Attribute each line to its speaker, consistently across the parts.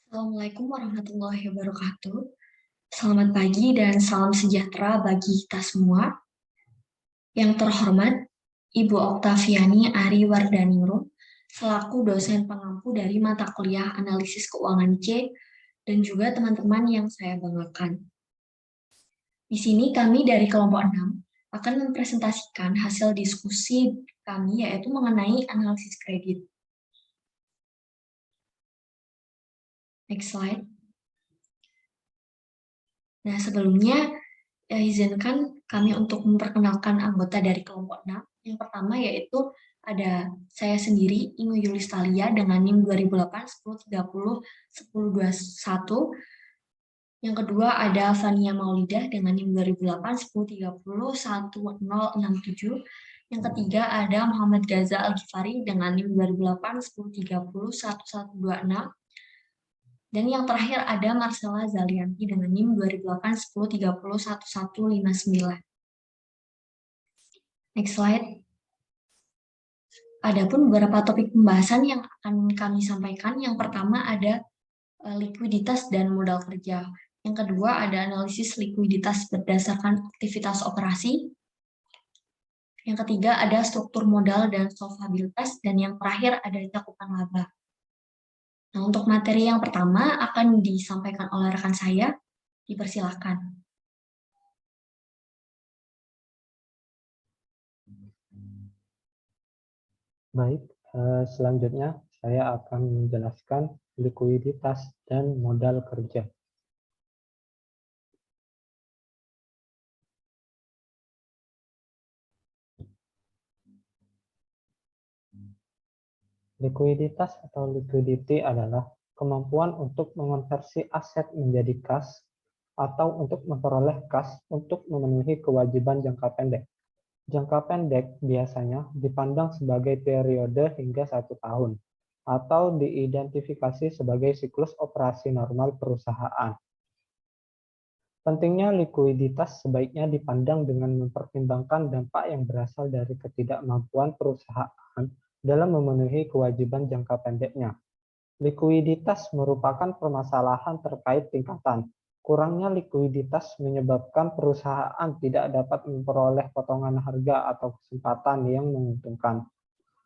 Speaker 1: Assalamualaikum warahmatullahi wabarakatuh. Selamat pagi dan salam sejahtera bagi kita semua. Yang terhormat, Ibu Oktaviani Ari Wardaningrum, selaku dosen pengampu dari mata kuliah Analisis Keuangan C, dan juga teman-teman yang saya banggakan. Di sini kami dari kelompok 6 akan mempresentasikan hasil diskusi kami, yaitu mengenai analisis kredit. Next slide. Nah, sebelumnya izinkan kami untuk memperkenalkan anggota dari kelompok 6. Yang pertama yaitu ada saya sendiri, Ingu Yulistalia dengan NIM 2008 1030 1021. Yang kedua ada Fania Maulidah dengan NIM 2008 1030 1067. Yang ketiga ada Muhammad Gaza Al-Ghifari dengan NIM 2008 1030 1126. Dan yang terakhir ada Marcella Zalianti dengan NIM 2008 1030 1159. Next slide. Adapun beberapa topik pembahasan yang akan kami sampaikan. Yang pertama ada likuiditas dan modal kerja. Yang kedua ada analisis likuiditas berdasarkan aktivitas operasi. Yang ketiga ada struktur modal dan solvabilitas. Dan yang terakhir ada cakupan laba. Nah, untuk materi yang pertama akan disampaikan oleh rekan saya. Dipersilakan.
Speaker 2: Baik, selanjutnya saya akan menjelaskan likuiditas dan modal kerja. Likuiditas atau liquidity adalah kemampuan untuk mengonversi aset menjadi kas atau untuk memperoleh kas untuk memenuhi kewajiban jangka pendek. Jangka pendek biasanya dipandang sebagai periode hingga 1 tahun atau diidentifikasi sebagai siklus operasi normal perusahaan. Pentingnya likuiditas sebaiknya dipandang dengan mempertimbangkan dampak yang berasal dari ketidakmampuan perusahaan dalam memenuhi kewajiban jangka pendeknya. Likuiditas merupakan permasalahan terkait tingkatan. Kurangnya likuiditas menyebabkan perusahaan tidak dapat memperoleh potongan harga atau kesempatan yang menguntungkan.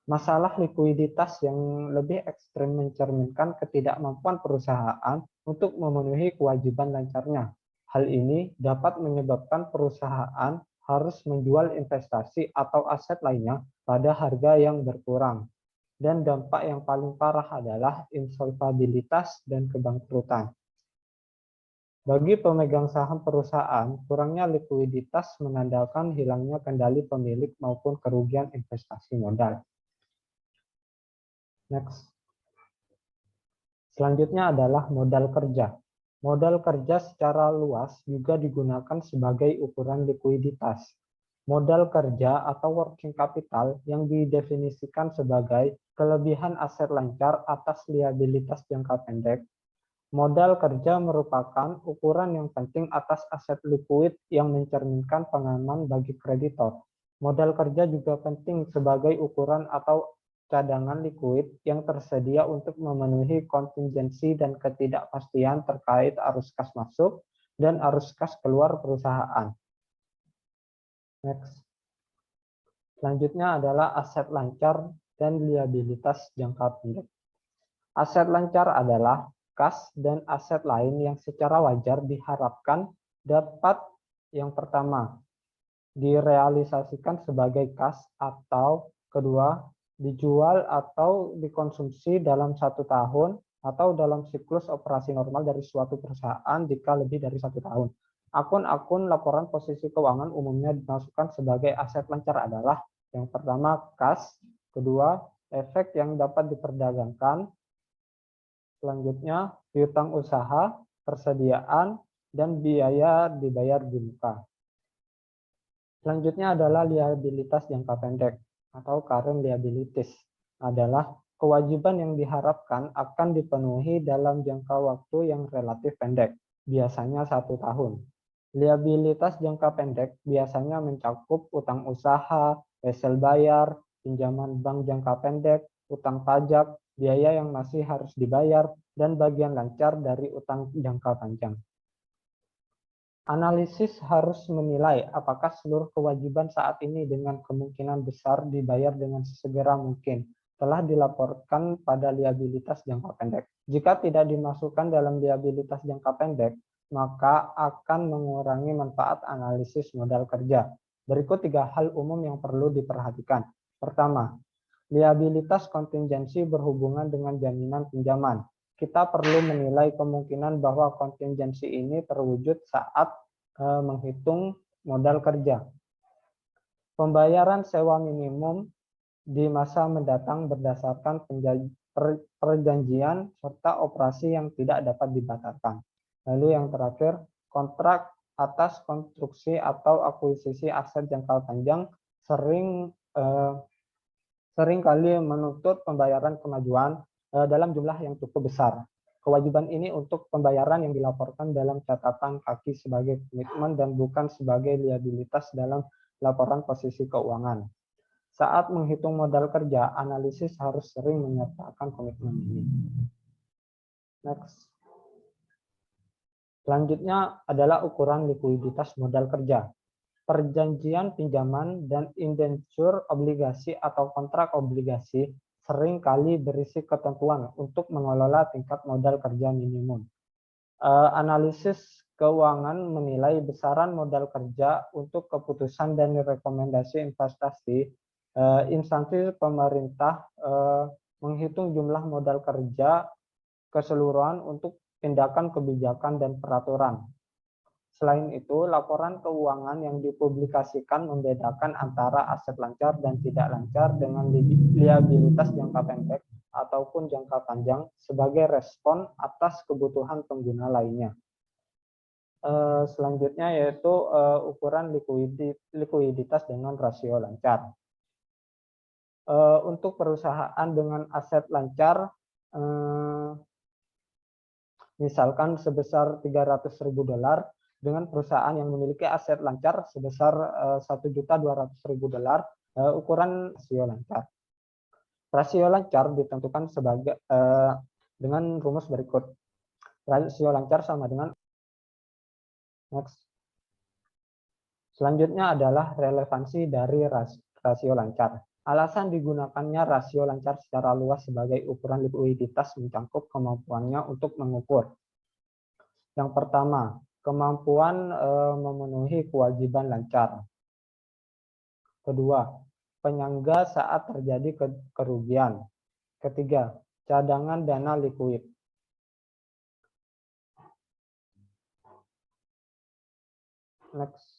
Speaker 2: Masalah likuiditas yang lebih ekstrim mencerminkan ketidakmampuan perusahaan untuk memenuhi kewajiban lancarnya. Hal ini dapat menyebabkan perusahaan harus menjual investasi atau aset lainnya pada harga yang berkurang. Dan dampak yang paling parah adalah insolvabilitas dan kebangkrutan. Bagi pemegang saham perusahaan, kurangnya likuiditas menandakan hilangnya kendali pemilik maupun kerugian investasi modal. Next. Selanjutnya adalah modal kerja. Modal kerja secara luas juga digunakan sebagai ukuran likuiditas. Modal kerja atau working capital yang didefinisikan sebagai kelebihan aset lancar atas liabilitas jangka pendek. Modal kerja merupakan ukuran yang penting atas aset likuid yang mencerminkan pengaman bagi kreditor. Modal kerja juga penting sebagai ukuran atau cadangan likuid yang tersedia untuk memenuhi kontingensi dan ketidakpastian terkait arus kas masuk dan arus kas keluar perusahaan. Next. Selanjutnya adalah aset lancar dan liabilitas jangka pendek. Aset lancar adalah kas dan aset lain yang secara wajar diharapkan dapat yang pertama direalisasikan sebagai kas atau kedua dijual atau dikonsumsi dalam 1 tahun atau dalam siklus operasi normal dari suatu perusahaan jika lebih dari 1 tahun. Akun-akun laporan posisi keuangan umumnya dimasukkan sebagai aset lancar adalah yang pertama kas, kedua efek yang dapat diperdagangkan, selanjutnya piutang usaha, persediaan, dan biaya dibayar di muka. Selanjutnya adalah liabilitas jangka pendek atau current liabilities, adalah kewajiban yang diharapkan akan dipenuhi dalam jangka waktu yang relatif pendek, biasanya 1 tahun. Liabilitas jangka pendek biasanya mencakup utang usaha, wesel bayar, pinjaman bank jangka pendek, utang pajak, biaya yang masih harus dibayar, dan bagian lancar dari utang jangka panjang. Analisis harus menilai apakah seluruh kewajiban saat ini dengan kemungkinan besar dibayar dengan sesegera mungkin telah dilaporkan pada liabilitas jangka pendek. Jika tidak dimasukkan dalam liabilitas jangka pendek, maka akan mengurangi manfaat analisis modal kerja. Berikut 3 hal umum yang perlu diperhatikan. Pertama, liabilitas kontingensi berhubungan dengan jaminan pinjaman. Kita perlu menilai kemungkinan bahwa kontingensi ini terwujud saat menghitung modal kerja. Pembayaran sewa minimum di masa mendatang berdasarkan perjanjian serta operasi yang tidak dapat dibatalkan. Lalu yang terakhir, kontrak atas konstruksi atau akuisisi aset jangka panjang sering kali menuntut pembayaran kemajuan dalam jumlah yang cukup besar. Kewajiban ini untuk pembayaran yang dilaporkan dalam catatan kaki sebagai komitmen dan bukan sebagai liabilitas dalam laporan posisi keuangan. Saat menghitung modal kerja, analisis harus sering menyertakan komitmen ini. Next. Selanjutnya adalah ukuran likuiditas modal kerja. Perjanjian pinjaman dan indentur obligasi atau kontrak obligasi sering kali berisi ketentuan untuk mengelola tingkat modal kerja minimum. Analisis keuangan menilai besaran modal kerja untuk keputusan dan rekomendasi investasi. Instansi pemerintah menghitung jumlah modal kerja keseluruhan untuk tindakan kebijakan dan peraturan. Selain itu, laporan keuangan yang dipublikasikan membedakan antara aset lancar dan tidak lancar dengan liabilitas jangka pendek ataupun jangka panjang sebagai respon atas kebutuhan pengguna lainnya. Selanjutnya yaitu ukuran likuiditas dengan rasio lancar. Untuk perusahaan dengan aset lancar, misalkan sebesar $300.000 dengan perusahaan yang memiliki aset lancar sebesar $1.200.000, ukuran rasio lancar. Rasio lancar ditentukan sebagai dengan rumus berikut. Rasio lancar sama dengan next. Selanjutnya adalah relevansi dari rasio lancar. Alasan digunakannya rasio lancar secara luas sebagai ukuran likuiditas mencangkup kemampuannya untuk mengukur. Yang pertama, kemampuan memenuhi kewajiban lancar. Kedua, penyangga saat terjadi kerugian. Ketiga, cadangan dana likuid. Next.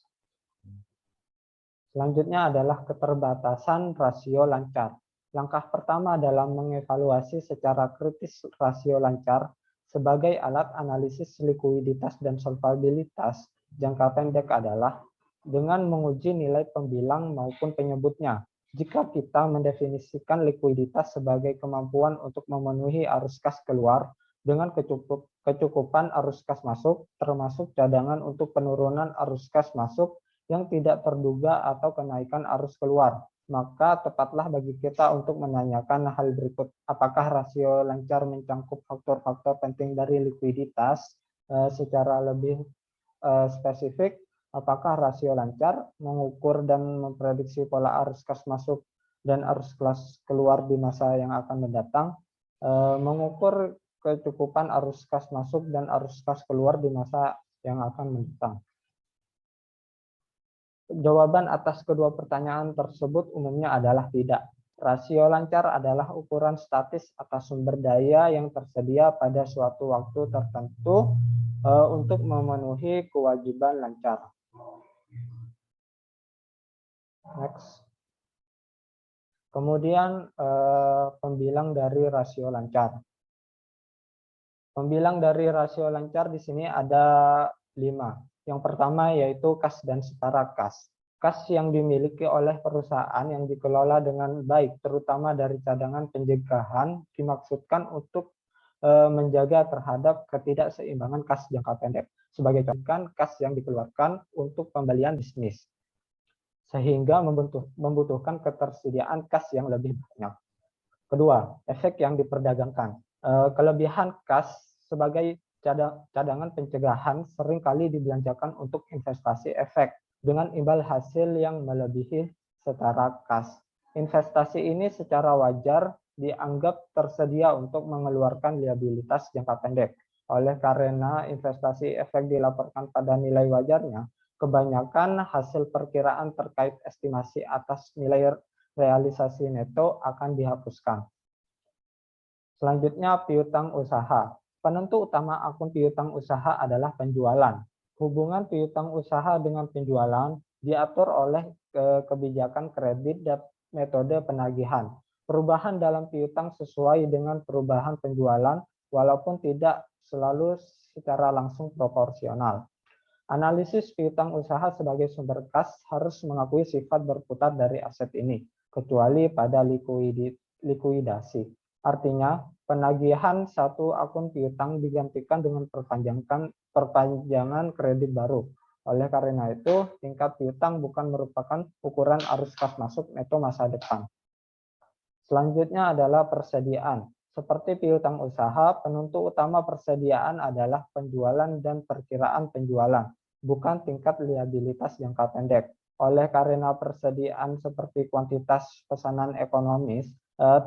Speaker 2: Selanjutnya adalah keterbatasan rasio lancar. Langkah pertama dalam mengevaluasi secara kritis rasio lancar sebagai alat analisis likuiditas dan solvabilitas jangka pendek adalah dengan menguji nilai pembilang maupun penyebutnya. Jika kita mendefinisikan likuiditas sebagai kemampuan untuk memenuhi arus kas keluar dengan kecukupan arus kas masuk, termasuk cadangan untuk penurunan arus kas masuk yang tidak terduga atau kenaikan arus keluar, maka tepatlah bagi kita untuk menanyakan hal berikut. Apakah rasio lancar mencangkup faktor-faktor penting dari likuiditas? Secara lebih spesifik, apakah rasio lancar mengukur dan memprediksi pola arus kas masuk dan arus kas keluar di masa yang akan mendatang? Mengukur kecukupan arus kas masuk dan arus kas keluar di masa yang akan mendatang. Jawaban atas kedua pertanyaan tersebut umumnya adalah tidak. Rasio lancar adalah ukuran statis atas sumber daya yang tersedia pada suatu waktu tertentu untuk memenuhi kewajiban lancar. Next. Kemudian pembilang dari rasio lancar. Pembilang dari rasio lancar di sini ada 5. Yang pertama yaitu kas dan setara kas. Kas yang dimiliki oleh perusahaan yang dikelola dengan baik, terutama dari cadangan pencegahan, dimaksudkan untuk menjaga terhadap ketidakseimbangan kas jangka pendek. Sebagai contoh, kas yang dikeluarkan untuk pembelian bisnis, sehingga membutuhkan ketersediaan kas yang lebih banyak. Kedua, efek yang diperdagangkan. Kelebihan kas sebagai cadangan pencegahan seringkali dibelanjakan untuk investasi efek dengan imbal hasil yang melebihi setara kas. Investasi ini secara wajar dianggap tersedia untuk mengeluarkan liabilitas jangka pendek. Oleh karena investasi efek dilaporkan pada nilai wajarnya, kebanyakan hasil perkiraan terkait estimasi atas nilai realisasi neto akan dihapuskan. Selanjutnya, piutang usaha. Penentu utama akun piutang usaha adalah penjualan. Hubungan piutang usaha dengan penjualan diatur oleh kebijakan kredit dan metode penagihan. Perubahan dalam piutang sesuai dengan perubahan penjualan, walaupun tidak selalu secara langsung proporsional. Analisis piutang usaha sebagai sumber kas harus mengakui sifat berputar dari aset ini, kecuali pada likuidasi. Artinya, penagihan satu akun piutang digantikan dengan perpanjangan kredit baru. Oleh karena itu, tingkat piutang bukan merupakan ukuran arus kas masuk neto masa depan. Selanjutnya adalah persediaan. Seperti piutang usaha, penentu utama persediaan adalah penjualan dan perkiraan penjualan, bukan tingkat liabilitas jangka pendek. Oleh karena persediaan seperti kuantitas pesanan ekonomis,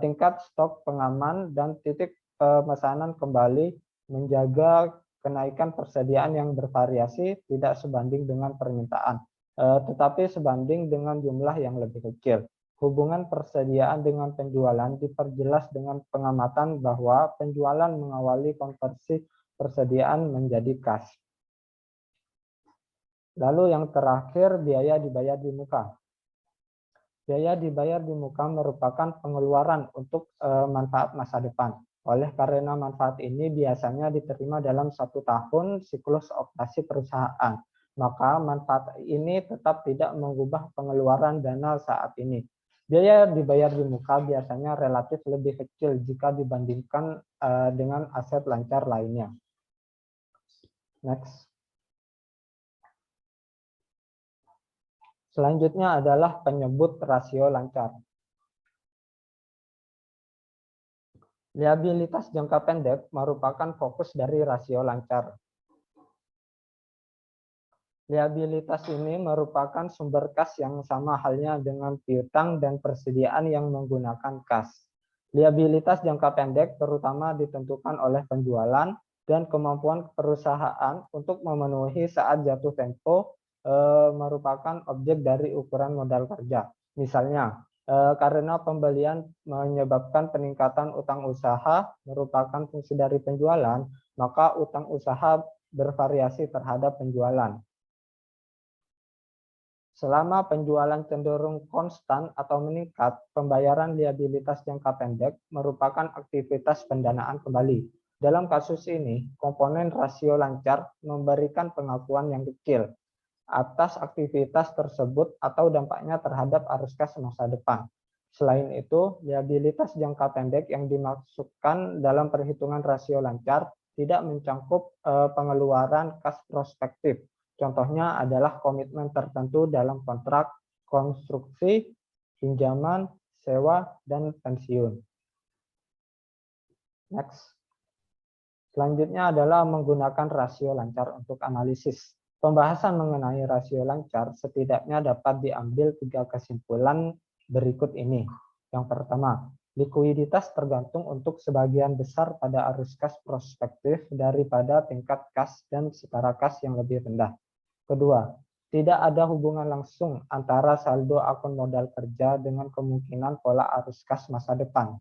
Speaker 2: tingkat stok pengaman dan titik pemesanan kembali menjaga kenaikan persediaan yang bervariasi tidak sebanding dengan permintaan, tetapi sebanding dengan jumlah yang lebih kecil. Hubungan persediaan dengan penjualan diperjelas dengan pengamatan bahwa penjualan mengawali konversi persediaan menjadi kas. Lalu yang terakhir, biaya dibayar di muka. Biaya dibayar di muka merupakan pengeluaran untuk manfaat masa depan. Oleh karena manfaat ini biasanya diterima dalam 1 tahun siklus operasi perusahaan, maka manfaat ini tetap tidak mengubah pengeluaran dana saat ini. Biaya dibayar di muka biasanya relatif lebih kecil jika dibandingkan dengan aset lancar lainnya. Next. Selanjutnya adalah penyebut rasio lancar. Liabilitas jangka pendek merupakan fokus dari rasio lancar. Liabilitas ini merupakan sumber kas yang sama halnya dengan piutang dan persediaan yang menggunakan kas. Liabilitas jangka pendek terutama ditentukan oleh penjualan dan kemampuan perusahaan untuk memenuhi saat jatuh tempo merupakan objek dari ukuran modal kerja. Misalnya, karena pembelian menyebabkan peningkatan utang usaha merupakan fungsi dari penjualan, maka utang usaha bervariasi terhadap penjualan. Selama penjualan cenderung konstan atau meningkat, pembayaran liabilitas jangka pendek merupakan aktivitas pendanaan kembali. Dalam kasus ini, komponen rasio lancar memberikan pengakuan yang kecil atas aktivitas tersebut atau dampaknya terhadap arus kas masa depan. Selain itu, liabilitas jangka pendek yang dimasukkan dalam perhitungan rasio lancar tidak mencangkup pengeluaran kas prospektif. Contohnya adalah komitmen tertentu dalam kontrak konstruksi, pinjaman, sewa, dan pensiun. Next. Selanjutnya adalah menggunakan rasio lancar untuk analisis. Pembahasan mengenai rasio lancar setidaknya dapat diambil 3 kesimpulan berikut ini. Yang pertama, likuiditas tergantung untuk sebagian besar pada arus kas prospektif daripada tingkat kas dan setara kas yang lebih rendah. Kedua, tidak ada hubungan langsung antara saldo akun modal kerja dengan kemungkinan pola arus kas masa depan.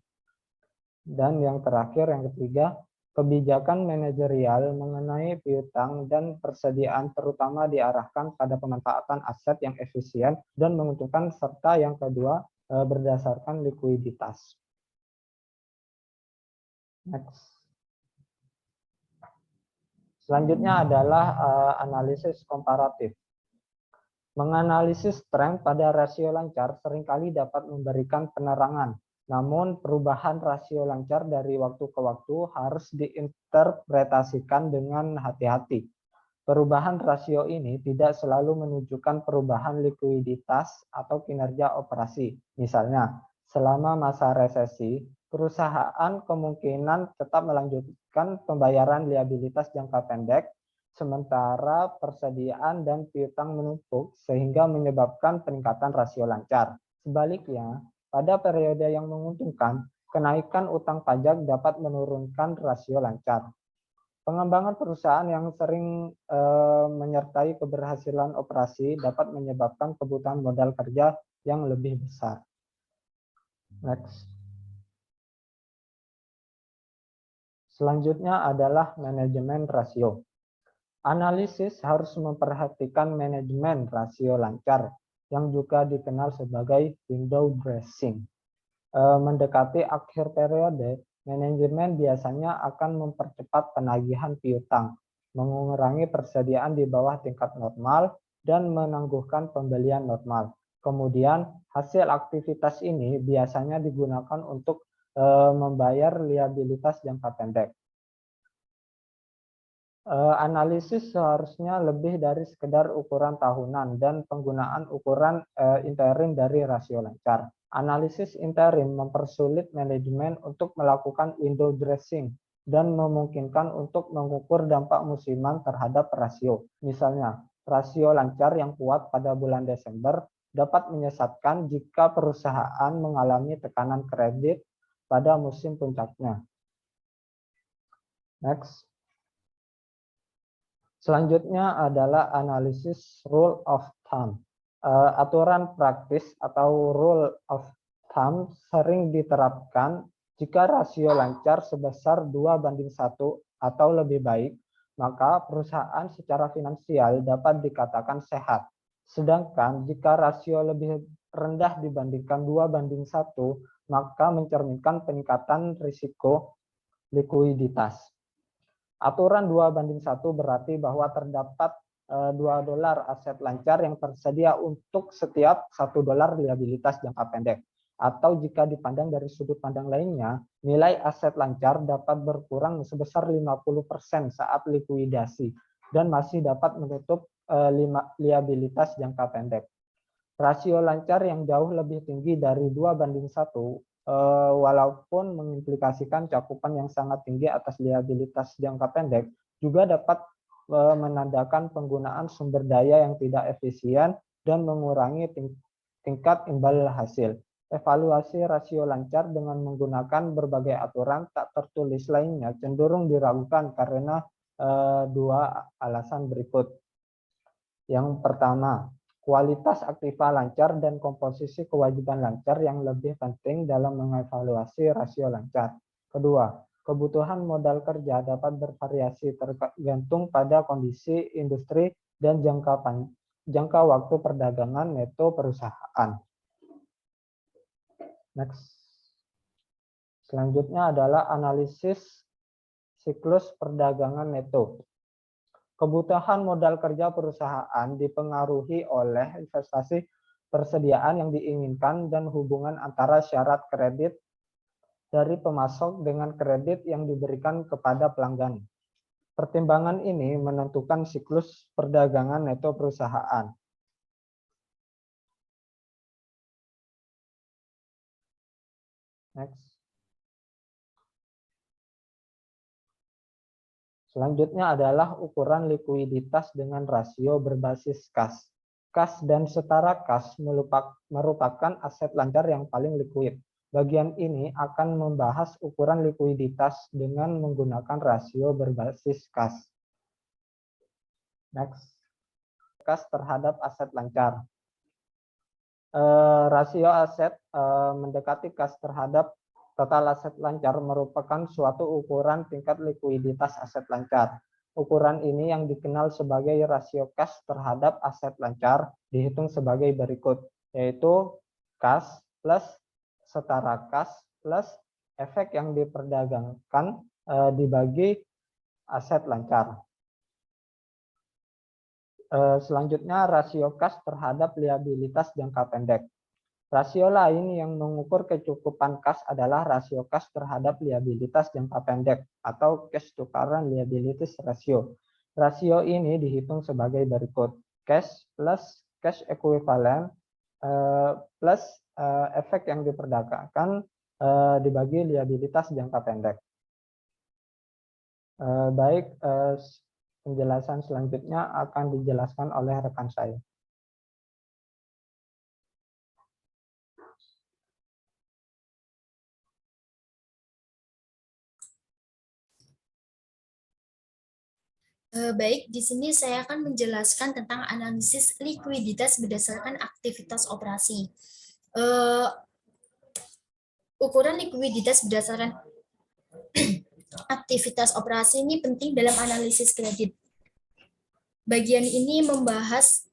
Speaker 2: Dan yang terakhir, yang ketiga, kebijakan manajerial mengenai piutang dan persediaan terutama diarahkan pada pemanfaatan aset yang efisien dan menguntungkan, serta yang kedua berdasarkan likuiditas. Next. Selanjutnya adalah analisis komparatif. Menganalisis tren pada rasio lancar seringkali dapat memberikan penerangan. Namun perubahan rasio lancar dari waktu ke waktu harus diinterpretasikan dengan hati-hati. Perubahan rasio ini tidak selalu menunjukkan perubahan likuiditas atau kinerja operasi. Misalnya, selama masa resesi, Perusahaan kemungkinan tetap melanjutkan pembayaran liabilitas jangka pendek, sementara persediaan dan piutang menumpuk sehingga menyebabkan peningkatan rasio lancar. Sebaliknya, pada periode yang menguntungkan, kenaikan utang pajak dapat menurunkan rasio lancar. Pengembangan perusahaan yang sering menyertai keberhasilan operasi dapat menyebabkan kebutuhan modal kerja yang lebih besar. Next. Selanjutnya adalah manajemen rasio. Analisis harus memperhatikan manajemen rasio lancar yang juga dikenal sebagai window dressing. Mendekati akhir periode, manajemen biasanya akan mempercepat penagihan piutang, mengurangi persediaan di bawah tingkat normal, dan menangguhkan pembelian normal. Kemudian, hasil aktivitas ini biasanya digunakan untuk membayar liabilitas jangka pendek. Analisis seharusnya lebih dari sekedar ukuran tahunan dan penggunaan ukuran interim dari rasio lancar. Analisis interim mempersulit manajemen untuk melakukan window dressing dan memungkinkan untuk mengukur dampak musiman terhadap rasio. Misalnya, rasio lancar yang kuat pada bulan Desember dapat menyesatkan jika perusahaan mengalami tekanan kredit pada musim puncaknya. Next. Selanjutnya adalah analisis rule of thumb. Aturan praktis atau rule of thumb sering diterapkan jika rasio lancar sebesar 2:1 atau lebih baik, maka perusahaan secara finansial dapat dikatakan sehat. Sedangkan jika rasio lebih rendah dibandingkan 2:1, maka mencerminkan peningkatan risiko likuiditas. Aturan 2:1 berarti bahwa terdapat $2 aset lancar yang tersedia untuk setiap $1 liabilitas jangka pendek. Atau jika dipandang dari sudut pandang lainnya, nilai aset lancar dapat berkurang sebesar 50% saat likuidasi dan masih dapat menutup liabilitas jangka pendek. Rasio lancar yang jauh lebih tinggi dari 2:1 walaupun mengimplikasikan cakupan yang sangat tinggi atas liabilitas jangka pendek, juga dapat menandakan penggunaan sumber daya yang tidak efisien dan mengurangi tingkat imbal hasil. Evaluasi rasio lancar dengan menggunakan berbagai aturan tak tertulis lainnya cenderung diragukan karena dua alasan berikut. Yang pertama, kualitas aktiva lancar dan komposisi kewajiban lancar yang lebih penting dalam mengevaluasi rasio lancar. Kedua, kebutuhan modal kerja dapat bervariasi tergantung pada kondisi industri dan jangka waktu perdagangan neto perusahaan. Next. Selanjutnya adalah analisis siklus perdagangan neto. Kebutuhan modal kerja perusahaan dipengaruhi oleh investasi persediaan yang diinginkan dan hubungan antara syarat kredit dari pemasok dengan kredit yang diberikan kepada pelanggan. Pertimbangan ini menentukan siklus perdagangan neto perusahaan. Next. Selanjutnya adalah ukuran likuiditas dengan rasio berbasis kas. Kas dan setara kas merupakan aset lancar yang paling likuid. Bagian ini akan membahas ukuran likuiditas dengan menggunakan rasio berbasis kas. Next. Kas terhadap aset lancar. Rasio aset mendekati kas terhadap total aset lancar merupakan suatu ukuran tingkat likuiditas aset lancar. Ukuran ini yang dikenal sebagai rasio kas terhadap aset lancar dihitung sebagai berikut, yaitu kas plus setara kas plus efek yang diperdagangkan dibagi aset lancar. Selanjutnya rasio kas terhadap liabilitas jangka pendek. Rasio lain yang mengukur kecukupan kas adalah rasio kas terhadap liabilitas jangka pendek atau cash to current liabilities ratio. Rasio ini dihitung sebagai berikut: cash plus cash equivalent plus efek yang diperdagangkan dibagi liabilitas jangka pendek. Baik, penjelasan selanjutnya akan dijelaskan oleh rekan saya.
Speaker 3: Baik, di sini saya akan menjelaskan tentang analisis likuiditas berdasarkan aktivitas operasi. Ukuran likuiditas berdasarkan aktivitas operasi ini penting dalam analisis kredit. Bagian ini membahas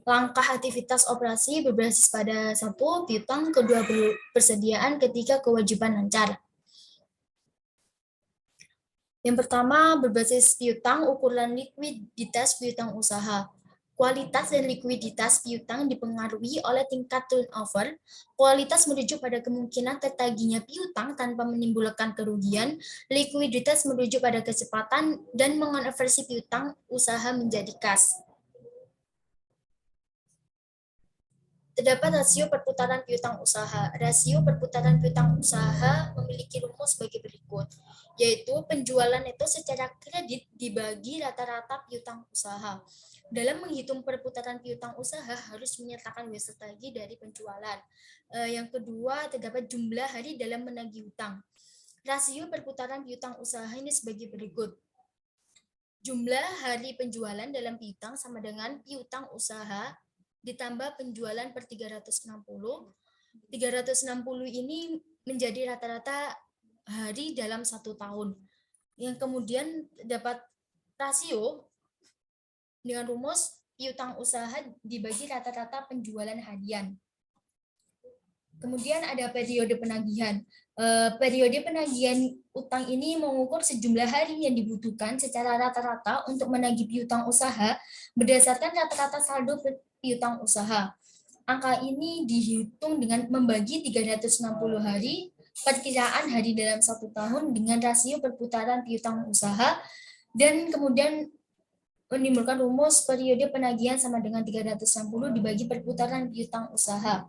Speaker 3: langkah aktivitas operasi berbasis pada satu, piutang, kedua, persediaan, ketiga, kewajiban lancar. Yang pertama, berbasis piutang, ukuran likuiditas piutang usaha. Kualitas dan likuiditas piutang dipengaruhi oleh tingkat turnover, kualitas merujuk pada kemungkinan tertagihnya piutang tanpa menimbulkan kerugian, likuiditas merujuk pada kecepatan dan mengonversi piutang usaha menjadi kas. Terdapat rasio perputaran piutang usaha. Rasio perputaran piutang usaha memiliki rumus sebagai berikut, yaitu penjualan itu secara kredit dibagi rata-rata piutang usaha. Dalam menghitung perputaran piutang usaha harus menyertakan WC tagih dari penjualan. Yang kedua, terdapat jumlah hari dalam menagih hutang. Rasio perputaran piutang usaha ini sebagai berikut. Jumlah hari penjualan dalam piutang sama dengan piutang usaha ditambah penjualan per 360. 360 ini menjadi rata-rata hari dalam 1 tahun. Yang kemudian dapat rasio dengan rumus piutang usaha dibagi rata-rata penjualan harian. Kemudian ada periode penagihan. Periode penagihan utang ini mengukur sejumlah hari yang dibutuhkan secara rata-rata untuk menagih piutang usaha berdasarkan rata-rata saldo piutang usaha. Angka ini dihitung dengan membagi 360 hari, perkiraan hari dalam 1 tahun dengan rasio perputaran piutang usaha, dan kemudian menimbulkan rumus periode penagihan sama dengan 360 dibagi perputaran piutang usaha.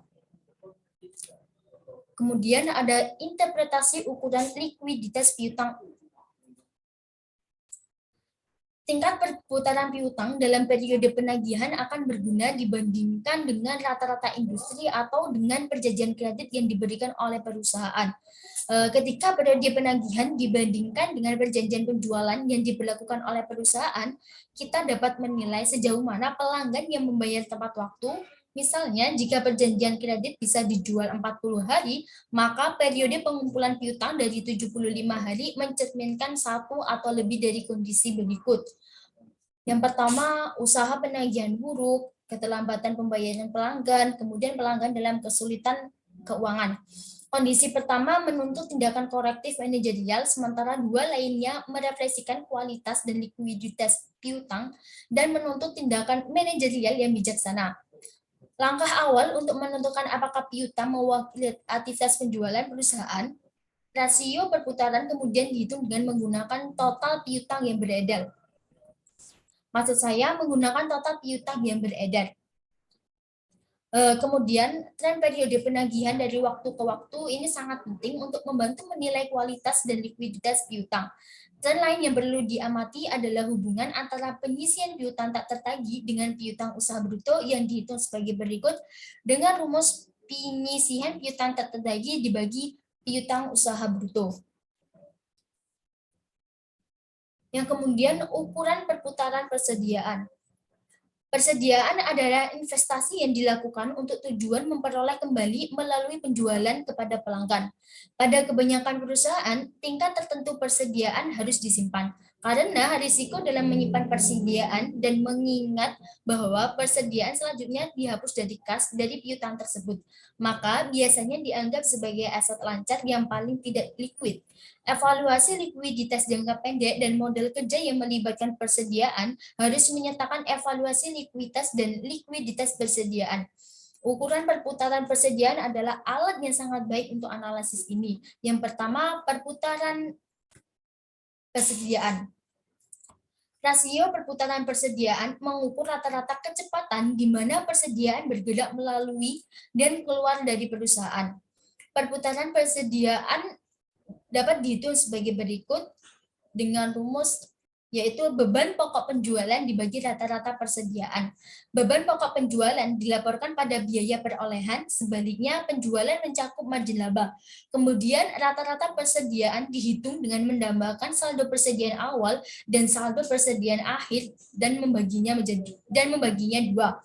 Speaker 3: Kemudian ada interpretasi ukuran likuiditas piutang. Tingkat perputaran piutang dalam periode penagihan akan berguna dibandingkan dengan rata-rata industri atau dengan perjanjian kredit yang diberikan oleh perusahaan. Ketika periode penagihan dibandingkan dengan perjanjian penjualan yang diberlakukan oleh perusahaan, kita dapat menilai sejauh mana pelanggan yang membayar tepat waktu. Misalnya, jika perjanjian kredit bisa dijual 40 hari, maka periode pengumpulan piutang dari 75 hari mencerminkan satu atau lebih dari kondisi berikut. Yang pertama, usaha penagihan buruk, keterlambatan pembayaran pelanggan, kemudian pelanggan dalam kesulitan keuangan. Kondisi pertama menuntut tindakan korektif manajerial, sementara dua lainnya merefleksikan kualitas dan likuiditas piutang dan menuntut tindakan manajerial yang bijaksana. Langkah awal untuk menentukan apakah piutang mewakili aktivitas penjualan perusahaan, rasio perputaran kemudian dihitung dengan menggunakan total piutang yang beredar. Maksud saya menggunakan total piutang yang beredar. Kemudian, tren periode penagihan dari waktu ke waktu ini sangat penting untuk membantu menilai kualitas dan likuiditas piutang. Tren lain yang perlu diamati adalah hubungan antara penyisian piutang tak tertagih dengan piutang usaha bruto yang dihitung sebagai berikut dengan rumus penyisian piutang tak tertagih dibagi piutang usaha bruto. Yang kemudian ukuran perputaran persediaan. Persediaan adalah investasi yang dilakukan untuk tujuan memperoleh kembali melalui penjualan kepada pelanggan. Pada kebanyakan perusahaan, tingkat tertentu persediaan harus disimpan, karena risiko dalam menyimpan persediaan dan mengingat bahwa persediaan selanjutnya dihapus dari kas dari piutang tersebut, maka biasanya dianggap sebagai aset lancar yang paling tidak liquid. Evaluasi likuiditas jangka pendek dan model kerja yang melibatkan persediaan harus menyertakan evaluasi likuiditas dan likuiditas persediaan. Ukuran perputaran persediaan adalah alat yang sangat baik untuk analisis ini. Yang pertama, perputaran persediaan. Rasio perputaran persediaan mengukur rata-rata kecepatan di mana persediaan bergerak melalui dan keluar dari perusahaan. perputaran persediaan dapat dihitung sebagai berikut dengan rumus yaitu beban pokok penjualan dibagi rata-rata persediaan. Beban pokok penjualan dilaporkan pada biaya perolehan, sebaliknya penjualan mencakup margin laba. Kemudian rata-rata persediaan dihitung dengan menambahkan saldo persediaan awal dan saldo persediaan akhir dan membaginya dua.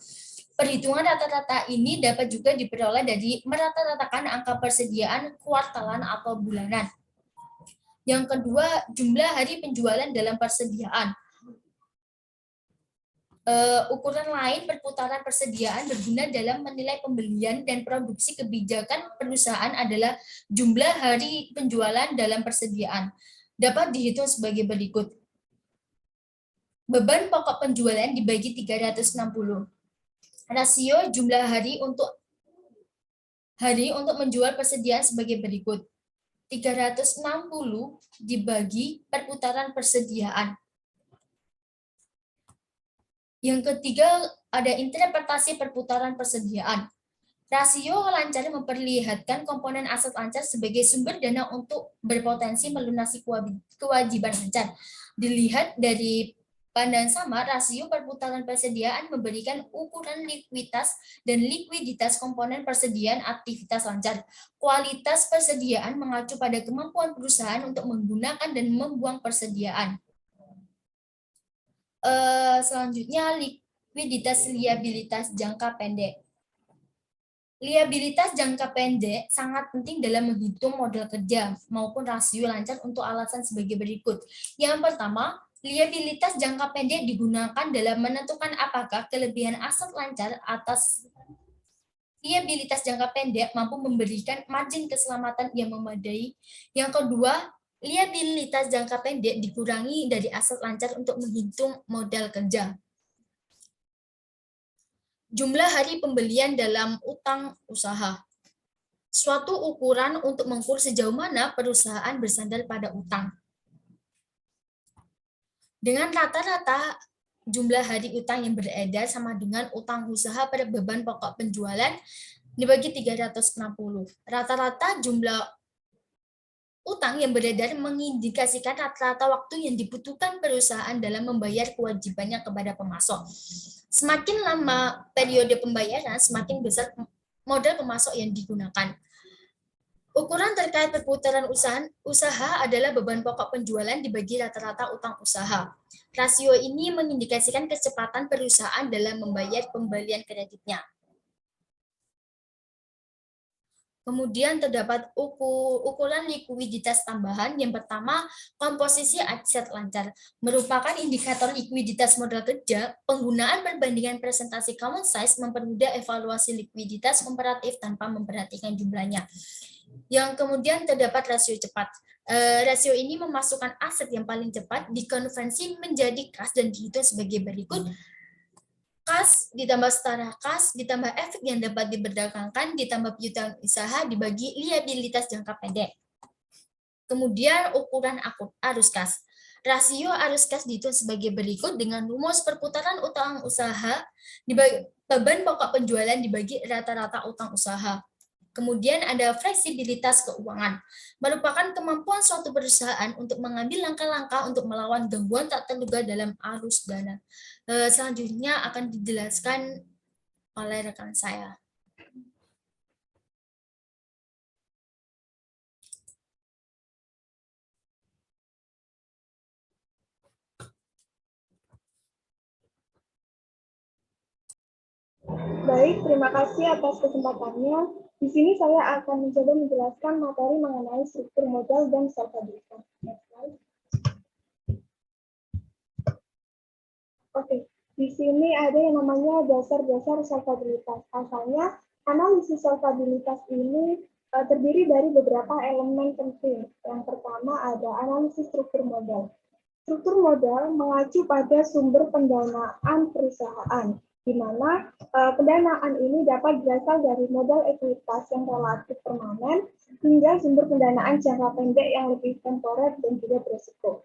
Speaker 3: Perhitungan rata-rata ini dapat juga diperoleh dari merata-ratakan angka persediaan kuartalan atau bulanan. Yang kedua, jumlah hari penjualan dalam persediaan. Ukuran lain perputaran persediaan berguna dalam menilai pembelian dan produksi kebijakan perusahaan adalah jumlah hari penjualan dalam persediaan. Dapat dihitung sebagai berikut. Beban pokok penjualan dibagi 360. Rasio jumlah hari untuk menjual persediaan sebagai berikut. 360 dibagi perputaran persediaan. Yang ketiga, ada interpretasi perputaran persediaan. Rasio lancar memperlihatkan komponen aset lancar sebagai sumber dana untuk berpotensi melunasi kewajiban lancar. Dilihat dari pandangan sama, rasio perputaran persediaan memberikan ukuran likuiditas dan likuiditas komponen persediaan aktivitas lancar. Kualitas persediaan mengacu pada kemampuan perusahaan untuk menggunakan dan membuang persediaan. Selanjutnya, likuiditas liabilitas jangka pendek. Liabilitas jangka pendek sangat penting dalam menghitung modal kerja maupun rasio lancar untuk alasan sebagai berikut. Yang pertama, liabilitas jangka pendek digunakan dalam menentukan apakah kelebihan aset lancar atas liabilitas jangka pendek mampu memberikan margin keselamatan yang memadai. Yang kedua, liabilitas jangka pendek dikurangi dari aset lancar untuk menghitung modal kerja. Jumlah hari pembelian dalam utang usaha. Suatu ukuran untuk mengukur sejauh mana perusahaan bersandar pada utang. Dengan rata-rata jumlah hari utang yang beredar sama dengan utang usaha pada beban pokok penjualan dibagi 360. Rata-rata jumlah utang yang beredar mengindikasikan rata-rata waktu yang dibutuhkan perusahaan dalam membayar kewajibannya kepada pemasok. Semakin lama periode pembayaran, semakin besar modal pemasok yang digunakan. Ukuran terkait perputaran usaha adalah beban pokok penjualan dibagi rata-rata utang usaha. Rasio ini mengindikasikan kecepatan perusahaan dalam membayar pembelian kreditnya. Kemudian terdapat ukuran likuiditas tambahan. Yang pertama, komposisi aset lancar. Merupakan indikator likuiditas modal kerja, penggunaan perbandingan presentasi common size mempermudah evaluasi likuiditas komparatif tanpa memperhatikan jumlahnya. Yang kemudian terdapat rasio cepat. Rasio ini memasukkan aset yang paling cepat dikonversi menjadi kas dan dihitung sebagai berikut. Kas ditambah setara kas ditambah efek yang dapat diperdagangkan ditambah piutang usaha dibagi liabilitas jangka pendek. Kemudian ukuran arus kas. Rasio arus kas dihitung sebagai berikut dengan rumus perputaran utang usaha dibagi beban pokok penjualan dibagi rata-rata utang usaha. Kemudian ada fleksibilitas keuangan, merupakan kemampuan suatu perusahaan untuk mengambil langkah-langkah untuk melawan gangguan tak terduga dalam arus dana. Selanjutnya akan dijelaskan oleh rekan saya.
Speaker 4: Baik, terima kasih atas kesempatannya. Di sini saya akan mencoba menjelaskan materi mengenai struktur modal dan solvabilitas. Oke, di sini ada yang namanya dasar-dasar solvabilitas. Asalnya, analisis solvabilitas ini terdiri dari beberapa elemen penting. Yang pertama ada analisis struktur modal. Struktur modal mengacu pada sumber pendanaan perusahaan, di mana pendanaan ini dapat berasal dari modal ekuitas yang relatif permanen hingga sumber pendanaan jangka pendek yang lebih temporer dan juga berisiko.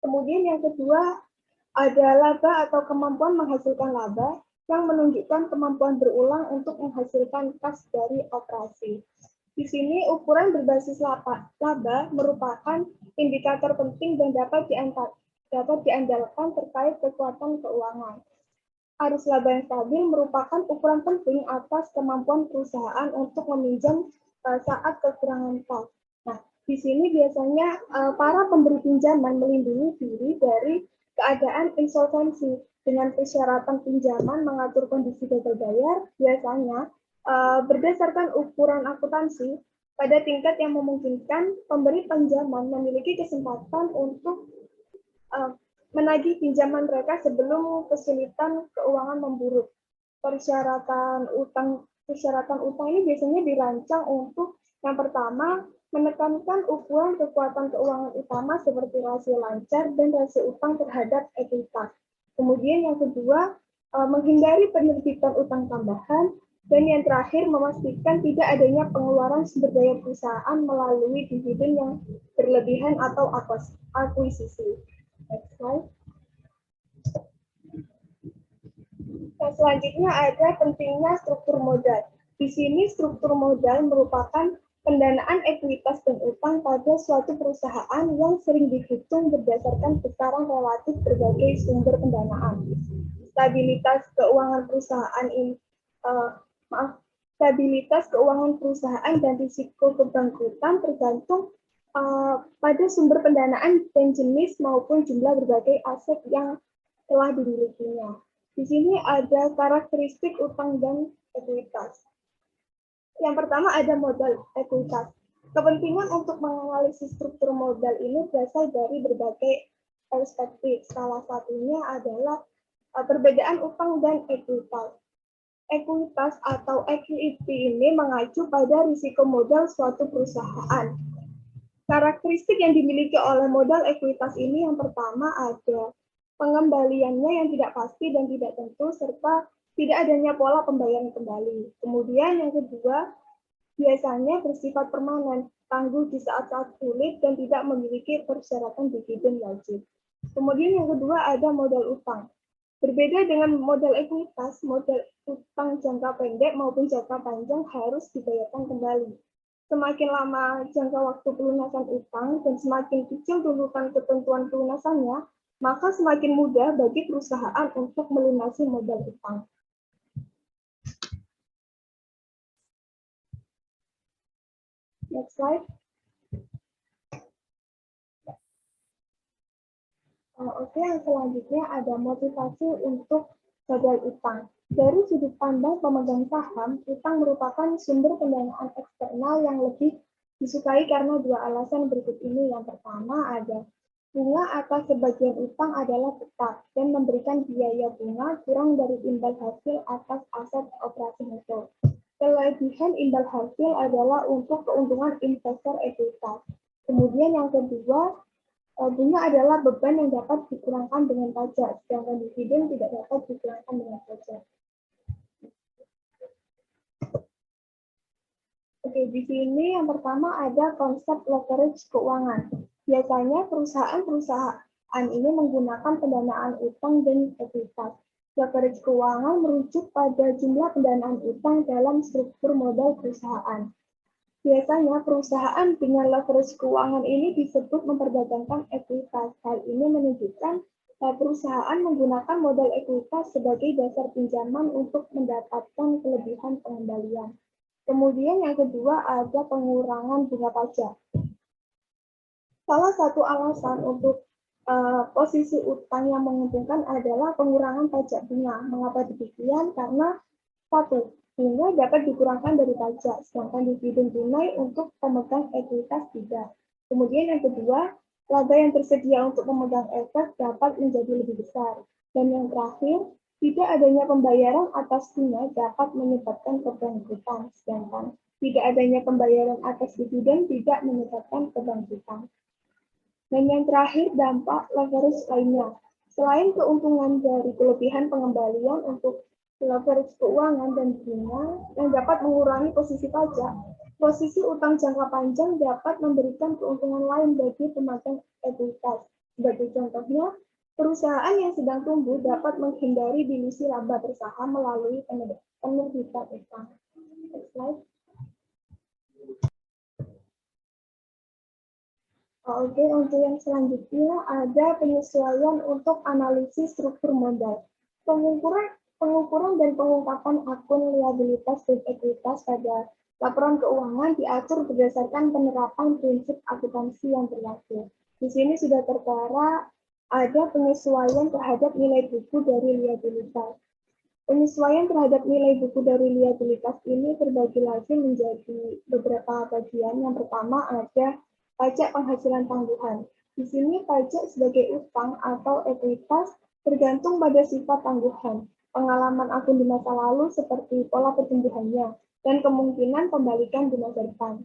Speaker 4: Kemudian yang kedua ada laba atau kemampuan menghasilkan laba yang menunjukkan kemampuan berulang untuk menghasilkan kas dari operasi. Di sini ukuran berbasis laba merupakan indikator penting dan dapat diandalkan terkait kekuatan keuangan. Arus laba yang stabil merupakan ukuran penting atas kemampuan perusahaan untuk meminjam saat kekurangan kas. Nah, di sini biasanya para pemberi pinjaman melindungi diri dari keadaan insolvensi dengan persyaratan pinjaman mengatur kondisi gagal bayar. Biasanya berdasarkan ukuran akuntansi pada tingkat yang memungkinkan pemberi pinjaman memiliki kesempatan untuk menagih pinjaman mereka sebelum kesulitan keuangan memburuk. Persyaratan utang ini biasanya dirancang untuk yang pertama menekankan ukuran kekuatan keuangan utama seperti rasio lancar dan rasio utang terhadap ekuitas. Kemudian yang kedua menghindari penerbitan utang tambahan. Dan yang terakhir, memastikan tidak adanya pengeluaran sumber daya perusahaan melalui dividen yang berlebihan atau akuisisi. Next slide. Nah, selanjutnya ada pentingnya struktur modal. Di sini struktur modal merupakan pendanaan ekuitas dan utang pada suatu perusahaan yang sering dihitung berdasarkan besaran relatif berbagai sumber pendanaan. Stabilitas keuangan perusahaan stabilitas keuangan perusahaan dan risiko kebangkrutan tergantung pada sumber pendanaan dan jenis maupun jumlah berbagai aset yang telah dimilikinya. Di sini ada karakteristik utang dan ekuitas. Yang pertama ada modal ekuitas. Kepentingan untuk menganalisis struktur modal ini berasal dari berbagai perspektif. Salah satunya adalah perbedaan utang dan ekuitas. Ekuitas atau equity ini mengacu pada risiko modal suatu perusahaan. Karakteristik yang dimiliki oleh modal ekuitas ini yang pertama ada pengembaliannya yang tidak pasti dan tidak tentu, serta tidak adanya pola pembayaran kembali. Kemudian yang kedua, biasanya bersifat permanen, tangguh di saat-saat sulit dan tidak memiliki persyaratan dividen wajib. Kemudian yang kedua ada modal utang. Berbeda dengan modal ekuitas, modal utang jangka pendek maupun jangka panjang harus dibayarkan kembali. Semakin lama jangka waktu pelunasan utang dan semakin kecil tuntutan ketentuan pelunasannya, maka semakin mudah bagi perusahaan untuk melunasi modal utang. Next slide. Oke, yang selanjutnya ada motivasi untuk gagal utang. Dari sudut pandang pemegang saham, utang merupakan sumber pendanaan eksternal yang lebih disukai karena dua alasan berikut ini. Yang pertama ada bunga atas sebagian utang adalah tetap dan memberikan biaya bunga kurang dari imbal hasil atas aset operasi motor. Kelebihan imbal hasil adalah untuk keuntungan investor ekuitas. Kemudian yang kedua, bunga adalah beban yang dapat dikurangkan dengan pajak, sedangkan dividen tidak dapat dikurangkan dengan pajak. Oke, di sini yang pertama ada konsep leverage keuangan. Biasanya perusahaan ini menggunakan pendanaan utang dan ekuitas. Leverage keuangan merujuk pada jumlah pendanaan utang dalam struktur modal perusahaan. Biasanya perusahaan dengan leverage keuangan ini disebut memperdagangkan ekuitas. Hal ini menunjukkan bahwa perusahaan menggunakan modal ekuitas sebagai dasar pinjaman untuk mendapatkan kelebihan pengembalian. Kemudian yang kedua ada pengurangan bunga pajak. Salah satu alasan untuk posisi utang yang menguntungkan adalah pengurangan pajak bunga. Mengapa demikian? Karena satu, bunga dapat dikurangkan dari pajak, sedangkan dividen tunai untuk pemegang ekuitas tidak. Kemudian yang kedua, laba yang tersedia untuk pemegang efek dapat menjadi lebih besar. Dan yang terakhir, tidak adanya pembayaran atas bunga dapat menyebabkan kebangkrutan, sedangkan tidak adanya pembayaran atas dividen tidak menyebabkan kebangkrutan. Dan yang terakhir, dampak leverage lainnya. Selain keuntungan dari kelebihan pengembalian untuk leverage keuangan dan bunga yang dapat mengurangi posisi pajak, posisi utang jangka panjang dapat memberikan keuntungan lain bagi pemegang ekuitas. Sebagai contohnya, perusahaan yang sedang tumbuh dapat menghindari dilusi laba bersaham melalui penerbitan utang. Next slide. Oke, untuk yang selanjutnya ada penyesuaian untuk analisis struktur modal. Pengukuran dan pengungkapan akun liabilitas dan ekuitas pada laporan keuangan diatur berdasarkan penerapan prinsip akuntansi yang berlaku. Di sini sudah tertera ada penyesuaian terhadap nilai buku dari liabilitas. Penyesuaian terhadap nilai buku dari liabilitas ini terbagi lagi menjadi beberapa bagian. Yang pertama ada pajak penghasilan tangguhan. Di sini pajak sebagai utang atau ekuitas tergantung pada sifat tangguhan, pengalaman akun di masa lalu seperti pola pertumbuhannya, dan kemungkinan pembalikan di masa depan.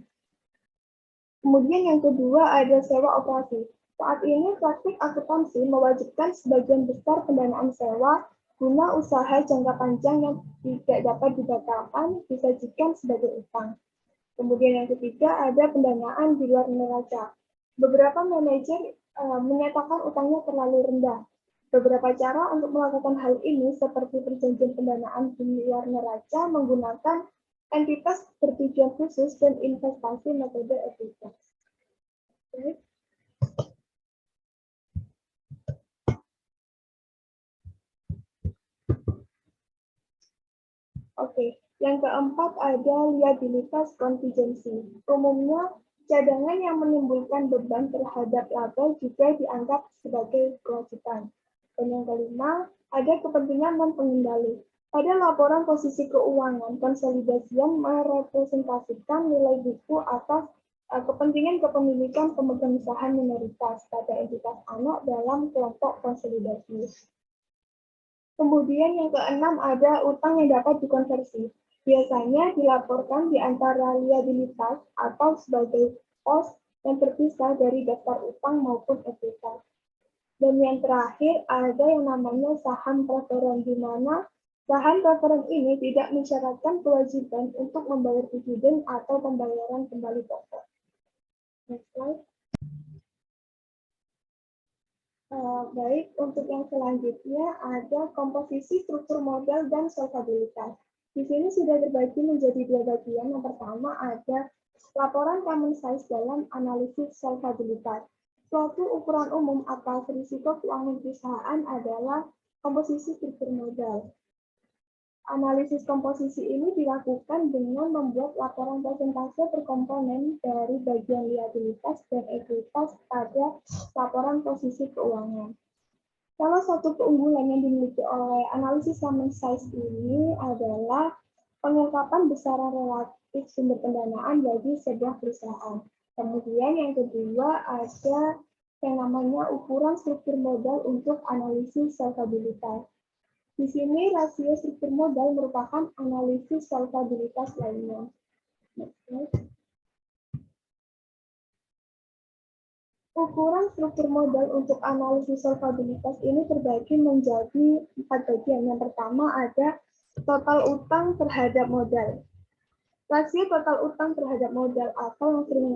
Speaker 4: Kemudian yang kedua ada sewa operasi. Saat ini praktik akuntansi mewajibkan sebagian besar pendanaan sewa guna usaha jangka panjang yang tidak dapat dibatalkan disajikan sebagai utang. Kemudian yang ketiga ada pendanaan di luar neraca. Beberapa manajer menyatakan utangnya terlalu rendah. Beberapa cara untuk melakukan hal ini seperti perjanjian pendanaan di luar neraca menggunakan entitas bertujuan khusus dan investasi metode ekuitas. Oke, yang keempat ada liabilitas kontingensi. Umumnya, cadangan yang menimbulkan beban terhadap laba juga dianggap sebagai kewajiban. Dan yang kelima, ada kepentingan non-pengendali. Pada laporan posisi keuangan, konsolidasian merepresentasikan nilai buku atas kepentingan kepemilikan pemegang saham minoritas pada entitas anak dalam kelompok konsolidasi. Kemudian yang keenam ada utang yang dapat dikonversi. Biasanya dilaporkan di antara liabilitas atau sebagai pos yang terpisah dari daftar utang maupun ekuitas. Dan yang terakhir ada yang namanya saham preferen, di mana saham preferen ini tidak mensyaratkan kewajiban untuk membayar dividen atau pembayaran kembali pokok. Next slide. Baik, untuk yang selanjutnya ada komposisi struktur modal dan solvabilitas. Di sini sudah terbagi menjadi dua bagian. Yang pertama ada laporan common size dalam analisis solvabilitas. Suatu ukuran umum atas risiko keuangan perusahaan adalah komposisi struktur modal. Analisis komposisi ini dilakukan dengan membuat laporan persentase per komponen dari bagian liabilitas dan ekuitas pada laporan posisi keuangan. Salah satu keunggulan yang dimiliki oleh analisis common size ini adalah pengungkapan besaran relatif sumber pendanaan bagi sebuah perusahaan. Kemudian yang kedua ada yang namanya ukuran struktur modal untuk analisis solvabilitas. Di sini rasio struktur modal merupakan analisis solvabilitas lainnya. Ukuran struktur modal untuk analisis solvabilitas ini terbagi menjadi 4 bagian. Yang pertama ada total utang terhadap modal. Rasio total utang terhadap modal atau yang sering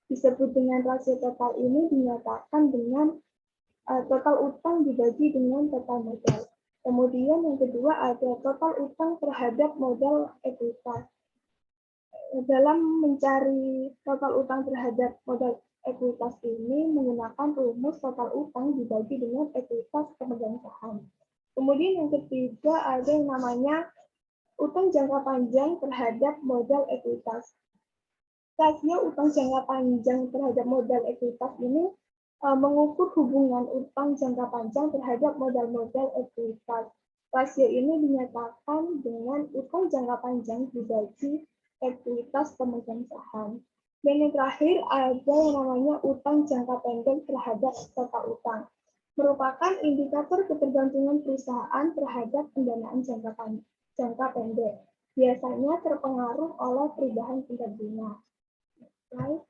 Speaker 4: disebut dengan rasio total ini dinyatakan dengan total utang dibagi dengan total modal. Kemudian yang kedua ada total utang terhadap modal ekuitas. Dalam mencari total utang terhadap modal ekuitas ini menggunakan rumus total utang dibagi dengan ekuitas pemegang saham. Kemudian yang ketiga ada yang namanya utang jangka panjang terhadap modal ekuitas. Rasio utang jangka panjang terhadap modal ekuitas ini mengukur hubungan utang jangka panjang terhadap modal-modal ekuitas. Rasio ini dinyatakan dengan utang jangka panjang dibagi ekuitas pemegang saham. Dan yang terakhir ada yang namanya utang jangka pendek terhadap total utang. Merupakan indikator ketergantungan perusahaan terhadap pendanaan jangka pendek. Biasanya terpengaruh oleh perubahan tingkat bunga. Slide.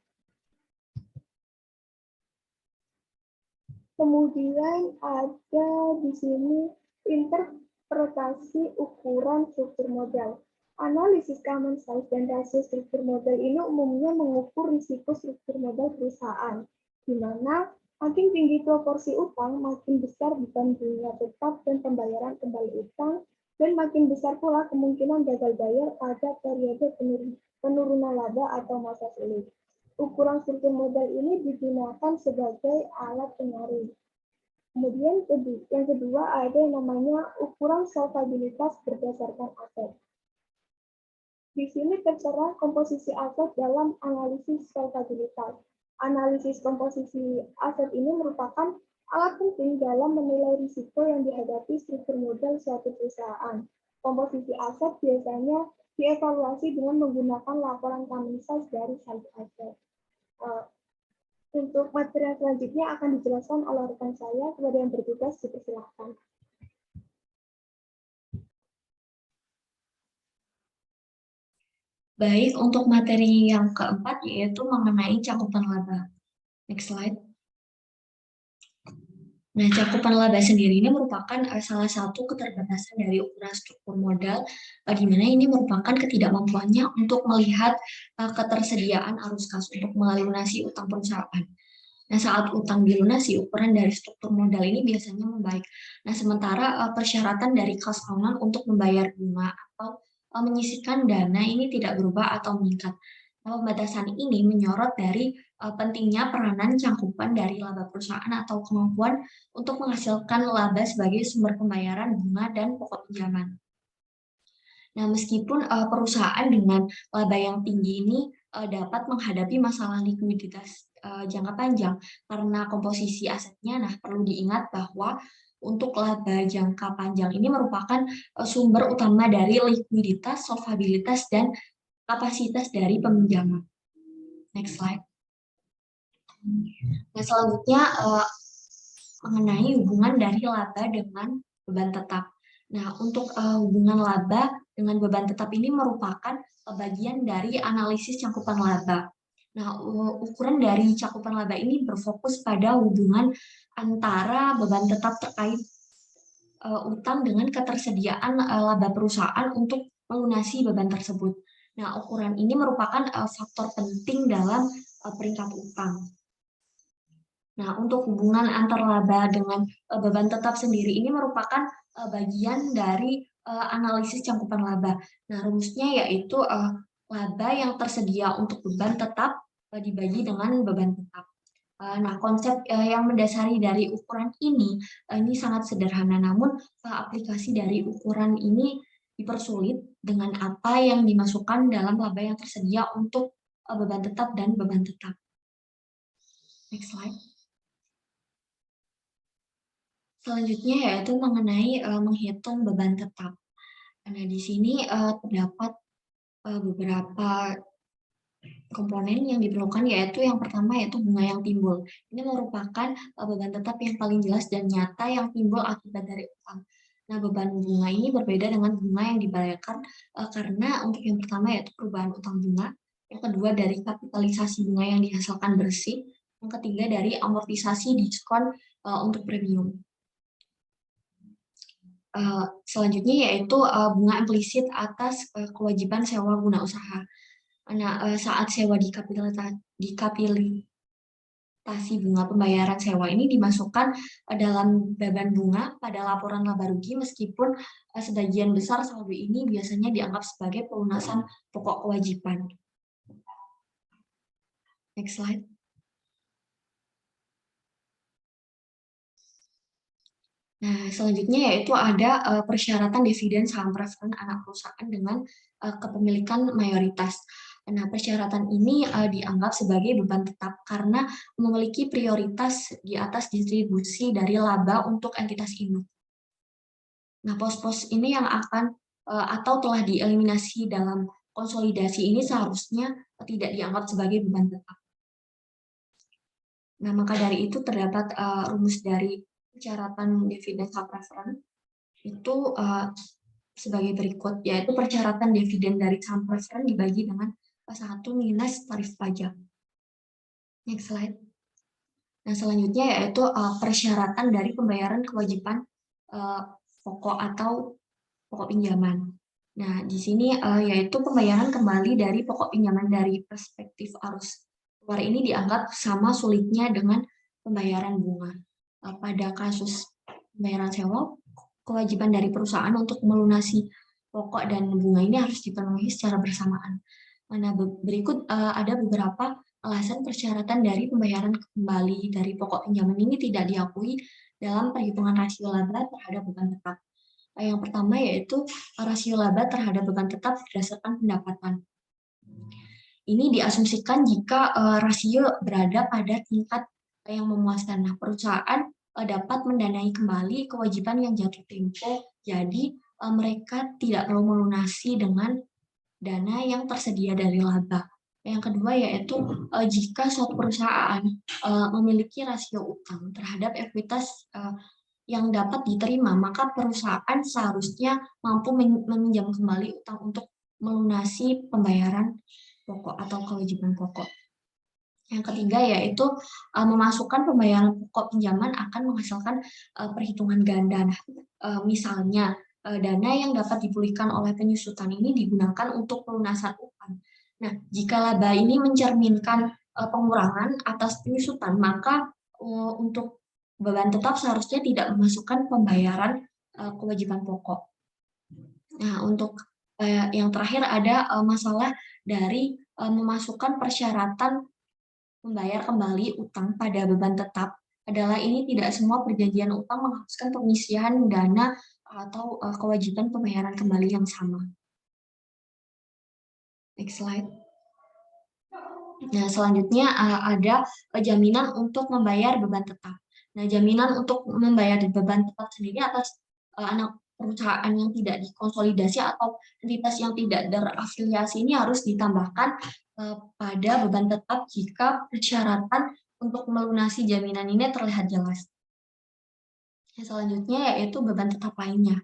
Speaker 4: Kemudian ada di sini interpretasi ukuran struktur modal. Analisis common size dan rasio struktur modal ini umumnya mengukur risiko struktur modal perusahaan, di mana makin tinggi proporsi utang, makin besar beban bunga tetap dan pembayaran kembali utang, dan makin besar pula kemungkinan gagal bayar pada periode penurunan laba atau masa sulit. ukuran struktur modal ini digunakan sebagai alat penyaring. Kemudian yang kedua ada yang namanya ukuran solvabilitas berdasarkan aset. Di sini tertera komposisi aset dalam analisis solvabilitas. Analisis komposisi aset ini merupakan alat penting dalam menilai risiko yang dihadapi struktur modal suatu perusahaan. Komposisi aset biasanya dievaluasi dengan menggunakan laporan Kaminsas dari saldo aset. Untuk materi selanjutnya akan dijelaskan oleh rekan saya. Kepada yang bertugas dipersilakan.
Speaker 1: Baik, untuk materi yang keempat yaitu mengenai cakupan laba. Next slide. Nah, cakupan laba sendiri ini merupakan salah satu keterbatasan dari ukuran struktur modal, di mana ini merupakan ketidakmampuannya untuk melihat ketersediaan arus kas untuk melunasi utang perusahaan. Nah, saat utang dilunasi, ukuran dari struktur modal ini biasanya membaik. Nah, sementara persyaratan dari kas konon untuk membayar bunga atau menyisihkan dana ini tidak berubah atau meningkat. Nah, pembatasan ini menyorot dari pentingnya peranan cakupan dari laba perusahaan atau kemampuan untuk menghasilkan laba sebagai sumber pembayaran bunga dan pokok pinjaman. Nah, meskipun perusahaan dengan laba yang tinggi ini dapat menghadapi masalah likuiditas jangka panjang karena komposisi asetnya, nah perlu diingat bahwa untuk laba jangka panjang ini merupakan sumber utama dari likuiditas, solvabilitas, dan kapasitas dari peminjaman. Next slide. Nah, selanjutnya mengenai hubungan dari laba dengan beban tetap. Nah, untuk hubungan laba dengan beban tetap ini merupakan bagian dari analisis cakupan laba. Nah, ukuran dari cakupan laba ini berfokus pada hubungan antara beban tetap terkait utang dengan ketersediaan laba perusahaan untuk melunasi beban tersebut. Nah, ukuran ini merupakan faktor penting dalam peringkat utang. Nah, untuk hubungan antar laba dengan beban tetap sendiri ini merupakan bagian dari analisis cakupan laba. Nah, rumusnya yaitu laba yang tersedia untuk beban tetap dibagi dengan beban tetap. Nah, konsep yang mendasari dari ukuran ini sangat sederhana, namun aplikasi dari ukuran ini dipersulit dengan apa yang dimasukkan dalam laba yang tersedia untuk beban tetap dan beban tetap. Next slide. Selanjutnya yaitu mengenai menghitung beban tetap. Nah, di sini terdapat beberapa komponen yang diperlukan, yaitu yang pertama yaitu bunga yang timbul. Ini merupakan beban tetap yang paling jelas dan nyata yang timbul akibat dari utang. Nah, beban bunga ini berbeda dengan bunga yang dibayarkan karena untuk yang pertama yaitu perubahan utang bunga, yang kedua dari kapitalisasi bunga yang dihasilkan bersih, yang ketiga dari amortisasi diskon untuk premium. Selanjutnya yaitu bunga implisit atas kewajiban sewa guna usaha. Nah, saat sewa dikapitalisasi bunga pembayaran sewa ini dimasukkan dalam beban bunga pada laporan laba rugi, meskipun sebagian besar saldo ini biasanya dianggap sebagai pelunasan pokok kewajiban. Next slide. Nah, selanjutnya yaitu ada persyaratan dividen saham preferen anak perusahaan dengan kepemilikan mayoritas. Nah, persyaratan ini dianggap sebagai beban tetap karena memiliki prioritas di atas distribusi dari laba untuk entitas induk. Nah, pos-pos ini yang akan atau telah dieliminasi dalam konsolidasi ini seharusnya tidak dianggap sebagai beban tetap. Nah, maka dari itu terdapat rumus dari persyaratan dividen saham preferen itu sebagai berikut, yaitu persyaratan dividen dari saham preferen dibagi dengan 1 minus tarif pajak. Next slide. Nah, selanjutnya yaitu persyaratan dari pembayaran kewajiban pokok atau pokok pinjaman. Nah, di sini yaitu pembayaran kembali dari pokok pinjaman dari perspektif arus keluar ini dianggap sama sulitnya dengan pembayaran bunga. Pada kasus pembayaran sewa, kewajiban dari perusahaan untuk melunasi pokok dan bunga ini harus dipenuhi secara bersamaan. Nah, berikut ada beberapa alasan persyaratan dari pembayaran kembali dari pokok pinjaman ini tidak diakui dalam perhitungan rasio laba terhadap beban tetap. Yang pertama yaitu rasio laba terhadap beban tetap berdasarkan pendapatan. Ini diasumsikan jika rasio berada pada tingkat yang memuaskan. Nah, perusahaan dapat mendanai kembali kewajiban yang jatuh tempo, jadi mereka tidak perlu melunasi dengan dana yang tersedia dari laba. Yang kedua yaitu jika suatu perusahaan memiliki rasio utang terhadap ekuitas yang dapat diterima, maka perusahaan seharusnya mampu meminjam kembali utang untuk melunasi pembayaran pokok atau kewajiban pokok. Yang ketiga yaitu memasukkan pembayaran pokok pinjaman akan menghasilkan perhitungan ganda. Misalnya dana yang dapat dipulihkan oleh penyusutan ini digunakan untuk pelunasan utang. Nah, jika laba ini mencerminkan pengurangan atas penyusutan, maka untuk beban tetap seharusnya tidak memasukkan pembayaran kewajiban pokok. Nah, untuk yang terakhir ada masalah dari memasukkan persyaratan membayar kembali utang pada beban tetap adalah ini tidak semua perjanjian utang menghapuskan pengisian dana atau kewajiban pembayaran kembali yang sama. Next slide. Nah, selanjutnya ada jaminan untuk membayar beban tetap. Nah, jaminan untuk membayar beban tetap sendiri atas anak perusahaan yang tidak dikonsolidasi atau entitas yang tidak terafiliasi ini harus ditambahkan pada beban tetap jika persyaratan untuk melunasi jaminan ini terlihat jelas. Yang selanjutnya yaitu beban tetap lainnya.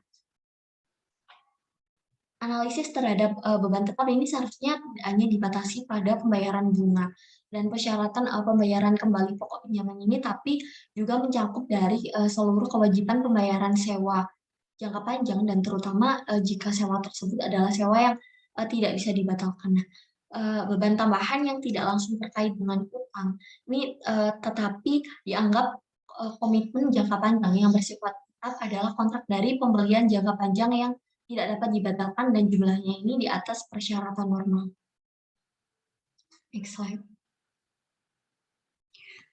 Speaker 1: Analisis terhadap beban tetap ini seharusnya tidak hanya dibatasi pada pembayaran bunga dan persyaratan pembayaran kembali pokok pinjaman ini, tapi juga mencakup dari seluruh kewajiban pembayaran sewa jangka panjang dan terutama jika sewa tersebut adalah sewa yang tidak bisa dibatalkan. Nah, beban tambahan yang tidak langsung terkait dengan utang ini tetapi dianggap komitmen jangka panjang yang bersifat tetap adalah kontrak dari pembelian jangka panjang yang tidak dapat dibatalkan dan jumlahnya ini di atas persyaratan normal. Next slide.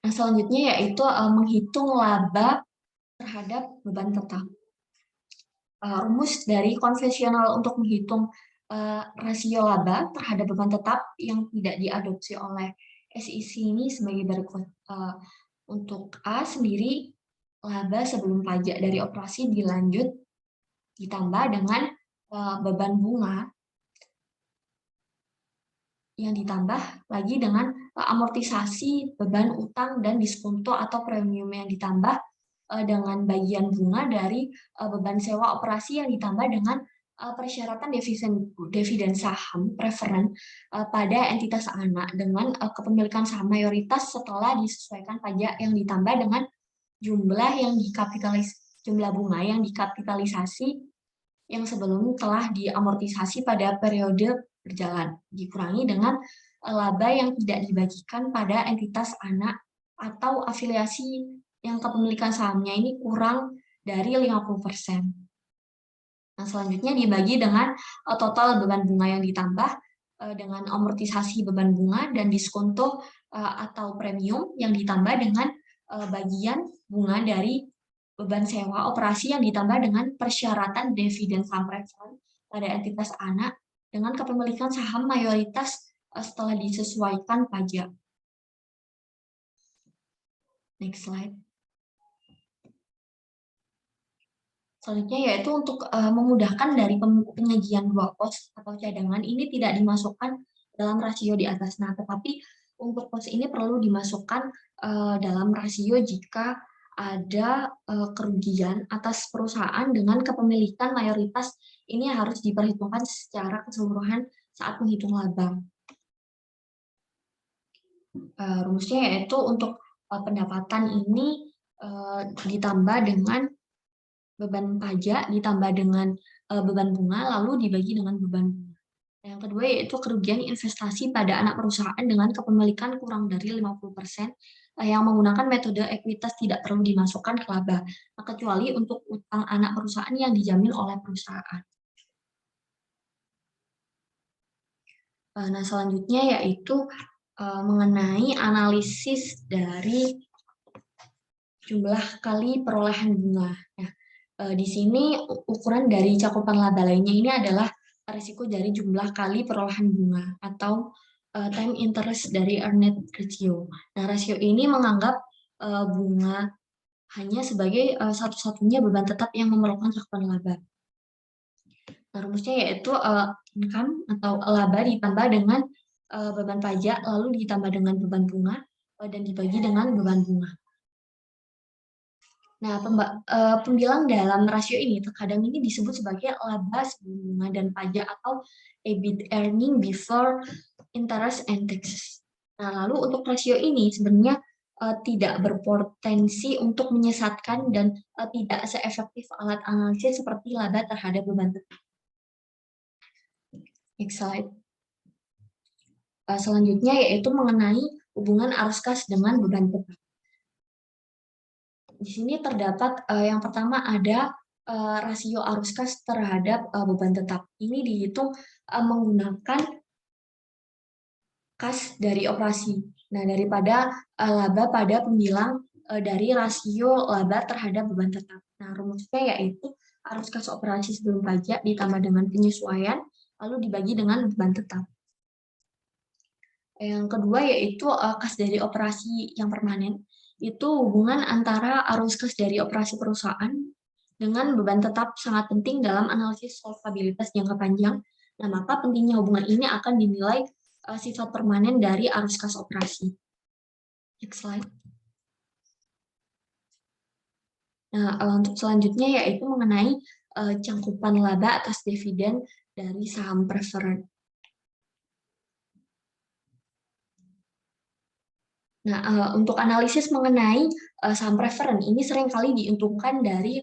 Speaker 1: Nah, selanjutnya yaitu menghitung laba terhadap beban tetap. Rumus dari konvensional untuk menghitung rasio laba terhadap beban tetap yang tidak diadopsi oleh SEC ini sebagai berikut. Untuk A sendiri, laba sebelum pajak dari operasi dilanjut ditambah dengan beban bunga yang ditambah lagi dengan amortisasi beban utang dan diskonto atau premium yang ditambah dengan bagian bunga dari beban sewa operasi yang ditambah dengan persyaratan dividen saham preferen pada entitas anak dengan kepemilikan saham mayoritas setelah disesuaikan pajak yang ditambah dengan jumlah bunga yang dikapitalisasi yang sebelumnya telah diamortisasi pada periode berjalan, dikurangi dengan laba yang tidak dibagikan pada entitas anak atau afiliasi yang kepemilikan sahamnya ini kurang dari 50%. Nah, selanjutnya dibagi dengan total beban bunga yang ditambah dengan amortisasi beban bunga dan diskonto atau premium yang ditambah dengan bagian bunga dari beban sewa operasi yang ditambah dengan persyaratan dividen saham preferen pada entitas anak dengan kepemilikan saham mayoritas setelah disesuaikan pajak. Next slide. Selanjutnya yaitu untuk memudahkan dari penyajian dua pos atau cadangan ini tidak dimasukkan dalam rasio di atas. Nah, tetapi untuk pos ini perlu dimasukkan dalam rasio jika ada kerugian atas perusahaan dengan kepemilikan mayoritas ini harus diperhitungkan secara keseluruhan saat menghitung laba. Rumusnya yaitu untuk pendapatan ini ditambah dengan beban pajak ditambah dengan beban bunga lalu dibagi dengan beban bunga. Yang kedua yaitu kerugian investasi pada anak perusahaan dengan kepemilikan kurang dari 50% yang menggunakan metode ekuitas tidak perlu dimasukkan ke laba, kecuali untuk utang anak perusahaan yang dijamin oleh perusahaan. Nah, selanjutnya yaitu mengenai analisis dari jumlah kali perolehan bunga. Nah, di sini ukuran dari cakupan laba lainnya ini adalah risiko dari jumlah kali perolehan bunga atau time interest dari earned ratio. Nah, rasio ini menganggap bunga hanya sebagai satu-satunya beban tetap yang memerlukan cakupan laba. Nah, rumusnya yaitu income atau laba ditambah dengan beban pajak, lalu ditambah dengan beban bunga, dan dibagi dengan beban bunga. Nah, pembilang dalam rasio ini terkadang ini disebut sebagai laba sebelum bunga dan pajak atau EBIT, earning before interest and taxes. Nah, lalu untuk rasio ini sebenarnya tidak berpotensi untuk menyesatkan dan tidak seefektif alat analisis seperti laba terhadap beban tetap. Next slide. Selanjutnya yaitu mengenai hubungan arus kas dengan beban tetap. Di sini terdapat yang pertama ada rasio arus kas terhadap beban tetap. Ini dihitung menggunakan kas dari operasi. Nah, daripada laba pada pembilang dari rasio laba terhadap beban tetap. Nah, rumusnya yaitu arus kas operasi sebelum pajak ditambah dengan penyesuaian, lalu dibagi dengan beban tetap. Yang kedua yaitu kas dari operasi yang permanen. Itu hubungan antara arus kas dari operasi perusahaan dengan beban tetap sangat penting dalam analisis solvabilitas jangka panjang. Nah, maka pentingnya hubungan ini akan dinilai sifat permanen dari arus kas operasi. Next slide. Nah, untuk selanjutnya yaitu mengenai cangkupan laba atas dividen dari saham preferen. Nah, untuk analisis mengenai saham preferen ini seringkali diuntungkan dari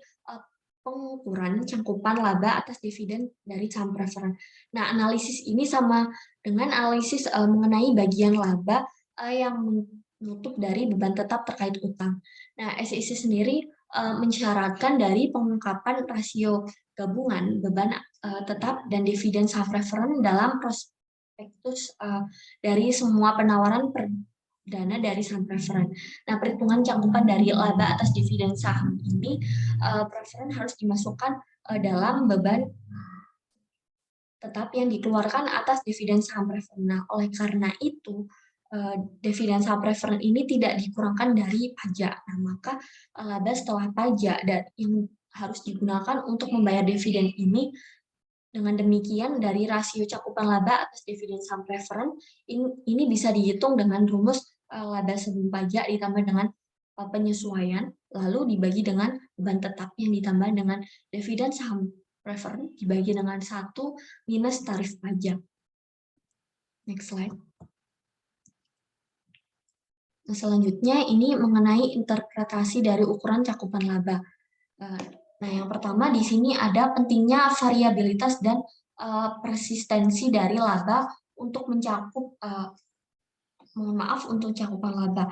Speaker 1: pengukuran cangkupan laba atas dividen dari saham preferen. Nah, analisis ini sama dengan analisis mengenai bagian laba yang menutup dari beban tetap terkait utang. Nah, SEC sendiri mensyaratkan dari pengungkapan rasio gabungan beban tetap dan dividen saham preferen dalam prospektus dari semua penawaran dana dari saham preferen. Nah, perhitungan cangkupan dari laba atas dividen saham ini, preferen harus dimasukkan dalam beban tetap yang dikeluarkan atas dividen saham preferen. Nah, oleh karena itu, dividen saham preferen ini tidak dikurangkan dari pajak. Nah, maka laba setelah pajak dan yang harus digunakan untuk membayar dividen ini. Dengan demikian, dari rasio cakupan laba atas dividen saham preferen ini bisa dihitung dengan rumus laba sebelum pajak ditambah dengan penyesuaian, lalu dibagi dengan beban tetap yang ditambah dengan dividen saham preferen dibagi dengan 1 minus tarif pajak. Next slide. Nah, selanjutnya ini mengenai interpretasi dari ukuran cakupan laba. Nah, yang pertama di sini ada pentingnya variabilitas dan persistensi dari laba untuk mencakup, untuk cakupan laba.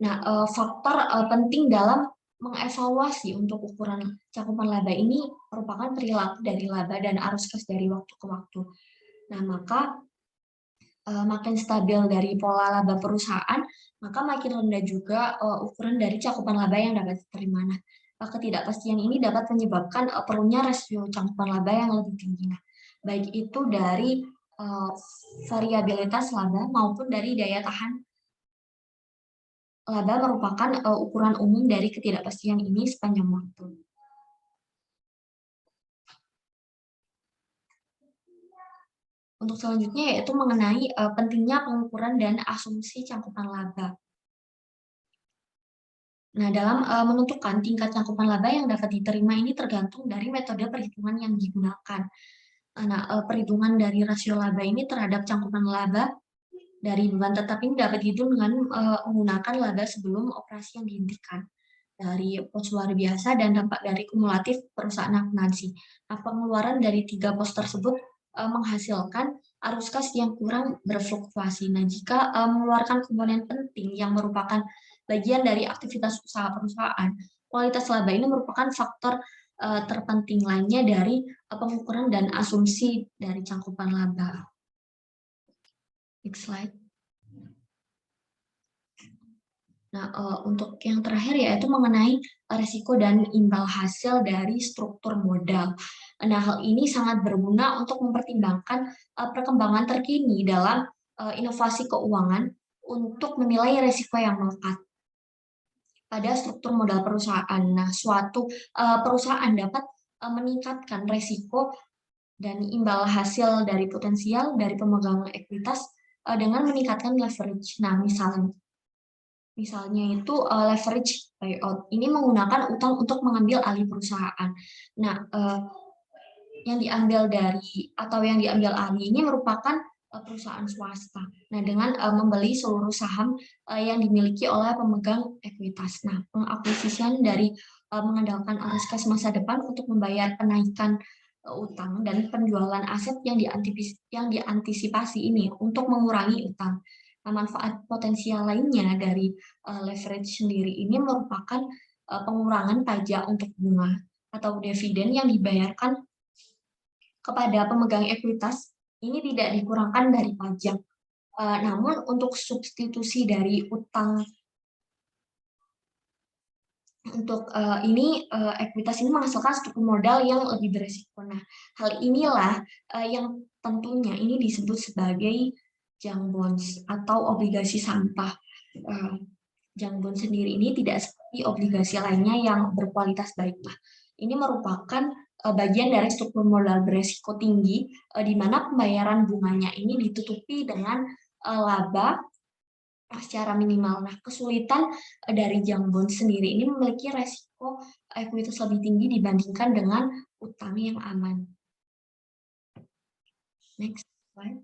Speaker 1: Nah, faktor penting dalam mengevaluasi untuk ukuran cakupan laba ini merupakan perilaku dari laba dan arus kas dari waktu ke waktu. Nah, maka makin stabil dari pola laba perusahaan, maka makin rendah juga ukuran dari cakupan laba yang dapat diterima. Nah, ketidakpastian ini dapat menyebabkan perlunya rasio cakupan laba yang lebih tinggi. Nah, baik itu dari variabilitas laba maupun dari daya tahan laba merupakan ukuran umum dari ketidakpastian ini sepanjang waktu. Untuk selanjutnya yaitu mengenai pentingnya pengukuran dan asumsi cakupan laba. Nah, dalam menentukan tingkat cakupan laba yang dapat diterima ini tergantung dari metode perhitungan yang digunakan. Nah, perhitungan dari rasio laba ini terhadap cakupan laba dari beban tetap ini dapat dihitung dengan menggunakan laba sebelum operasi yang dihentikan dari pos luar biasa dan dampak dari kumulatif perusahaan akuntansi. Nah, pengeluaran dari 3 pos tersebut menghasilkan arus kas yang kurang berfluktuasi. Nah, jika mengeluarkan komponen penting yang merupakan bagian dari aktivitas usaha perusahaan, kualitas laba ini merupakan faktor terpenting lainnya dari pengukuran dan asumsi dari cakupan laba. Next slide. Nah, untuk yang terakhir yaitu mengenai risiko dan imbal hasil dari struktur modal. Nah, hal ini sangat berguna untuk mempertimbangkan perkembangan terkini dalam inovasi keuangan untuk menilai risiko yang melekat pada struktur modal perusahaan. Nah, suatu perusahaan dapat meningkatkan risiko dan imbal hasil dari potensial dari pemegang ekuitas dengan meningkatkan leverage. Nah, misalnya itu leverage buyout. Ini menggunakan utang untuk mengambil alih perusahaan. Nah, yang diambil alih ini merupakan perusahaan swasta. Nah, dengan membeli seluruh saham yang dimiliki oleh pemegang ekuitas. Nah, pengakuisisian dari mengandalkan arus kas masa depan untuk membayar kenaikan utang dan penjualan aset yang diantisipasi ini untuk mengurangi utang. Nah, manfaat potensial lainnya dari leverage sendiri ini merupakan pengurangan pajak untuk bunga atau dividen yang dibayarkan kepada pemegang ekuitas ini tidak dikurangkan dari pajak. Namun untuk substitusi dari utang ekuitas ini menghasilkan struktur modal yang lebih beresiko. Nah, hal inilah yang tentunya ini disebut sebagai junk bonds atau obligasi sampah. Junk bonds sendiri ini tidak seperti obligasi lainnya yang berkualitas baik. Ini merupakan bagian dari struktur modal beresiko tinggi, di mana pembayaran bunganya ini ditutupi dengan laba secara minimal. Nah, kesulitan dari junk bond sendiri ini memiliki resiko ekuitas lebih tinggi dibandingkan dengan utang yang aman. Next slide.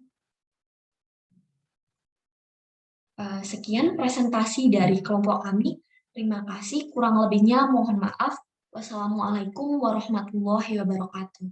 Speaker 1: Sekian presentasi dari kelompok kami. Terima kasih. Kurang lebihnya mohon maaf. Wassalamualaikum warahmatullahi wabarakatuh.